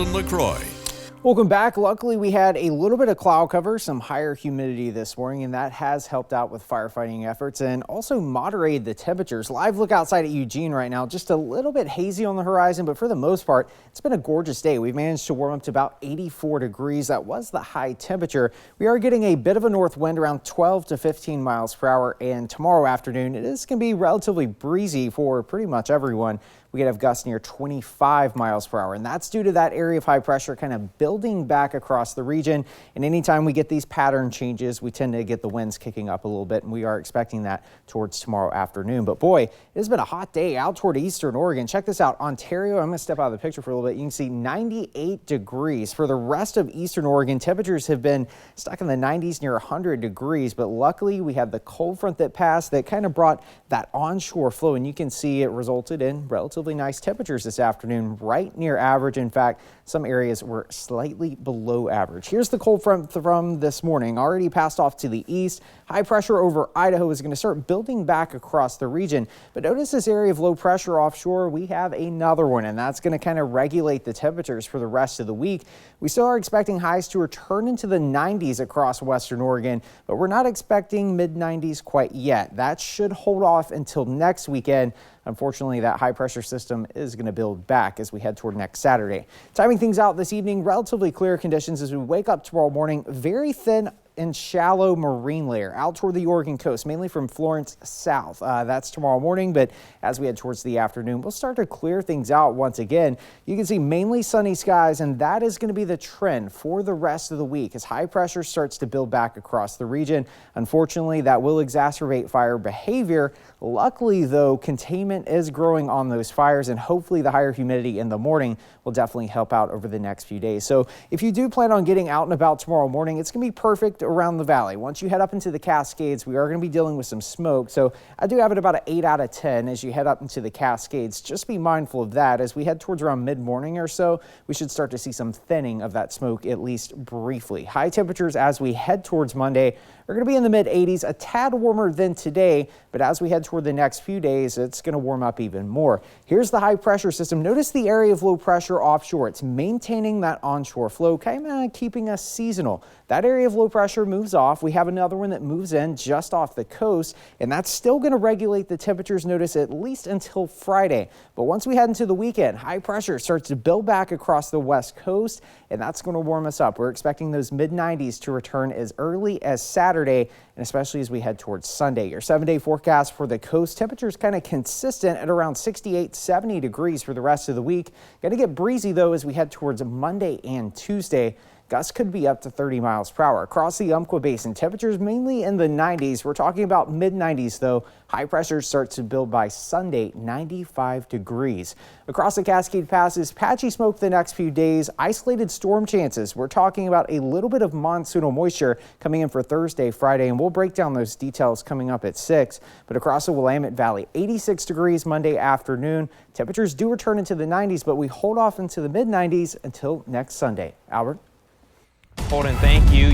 LeCroy. Welcome back. Luckily, we had a little bit of cloud cover, some higher humidity this morning, and that has helped out with firefighting efforts and also moderated the temperatures. Live look outside at Eugene right now, just a little bit hazy on the horizon, but for the most part, it's been a gorgeous day. We've managed to warm up to about 84 degrees. That was the high temperature. We are getting a bit of a north wind around 12 to 15 miles per hour, and tomorrow afternoon, it is going to be relatively breezy for pretty much everyone. We could have gusts near 25 miles per hour, and that's due to that area of high pressure kind of building back across the region. And anytime we get these pattern changes, we tend to get the winds kicking up a little bit, and we are expecting that towards tomorrow afternoon. But boy, it has been a hot day out toward eastern Oregon. Check this out. Ontario, I'm going to step out of the picture for a little bit. You can see 98 degrees. For the rest of eastern Oregon, temperatures have been stuck in the 90s near 100 degrees. But luckily, we had the cold front that passed that kind of brought that onshore flow, and you can see it resulted in relatively nice temperatures this afternoon, right near average. In fact, some areas were slightly below average. Here's the cold front from this morning, already passed off to the east. High pressure over Idaho is going to start building back across the region. But notice this area of low pressure offshore, we have another one, and that's going to kind of regulate the temperatures for the rest of the week. We still are expecting highs to return into the 90s across western Oregon, but we're not expecting mid 90s quite yet. That should hold off until next weekend. Unfortunately, that high pressure system is going to build back as we head toward next Saturday. Timing things out this evening, relatively clear conditions as we wake up tomorrow morning. Very thin and shallow marine layer out toward the Oregon coast, mainly from Florence south. That's tomorrow morning, but as we head towards the afternoon, we'll start to clear things out once again. You can see mainly sunny skies, and that is going to be the trend for the rest of the week as high pressure starts to build back across the region. Unfortunately, that will exacerbate fire behavior. Luckily, though, containment is growing on those fires, and hopefully the higher humidity in the morning will definitely help out over the next few days. So if you do plan on getting out and about tomorrow morning, it's going to be perfect around the valley. Once you head up into the Cascades, we are going to be dealing with some smoke. So I do have it about an 8 out of 10 as you head up into the Cascades. Just be mindful of that. As we head towards around mid-morning or so, we should start to see some thinning of that smoke, at least briefly. High temperatures as we head towards Monday are going to be in the mid-80s, a tad warmer than today, but as we head toward the next few days, it's going to warm up even more. Here's the high pressure system. Notice the area of low pressure offshore. It's maintaining that onshore flow, kind of keeping us seasonal. That area of low pressure moves off. We have another one that moves in just off the coast, and that's still going to regulate the temperatures, notice, at least until Friday. But once we head into the weekend, high pressure starts to build back across the west coast, and that's going to warm us up. We're expecting those mid-90s to return as early as Saturday, and especially as we head towards Sunday. Your 7-day forecast for the coast, temperatures kind of consistent at around 68, 70 degrees for the rest of the week. Going to get breezy, though, as we head towards Monday and Tuesday. Gusts could be up to 30 miles per hour. Across the Umpqua Basin, temperatures mainly in the 90s. We're talking about mid-90s, though. High pressure starts to build by Sunday, 95 degrees. Across the Cascade Passes, patchy smoke the next few days. Isolated storm chances. We're talking about a little bit of monsoonal moisture coming in for Thursday, Friday, and we'll break down those details coming up at 6. But across the Willamette Valley, 86 degrees Monday afternoon. Temperatures do return into the 90s, but we hold off into the mid-90s until next Sunday. Albert? Holden, thank you.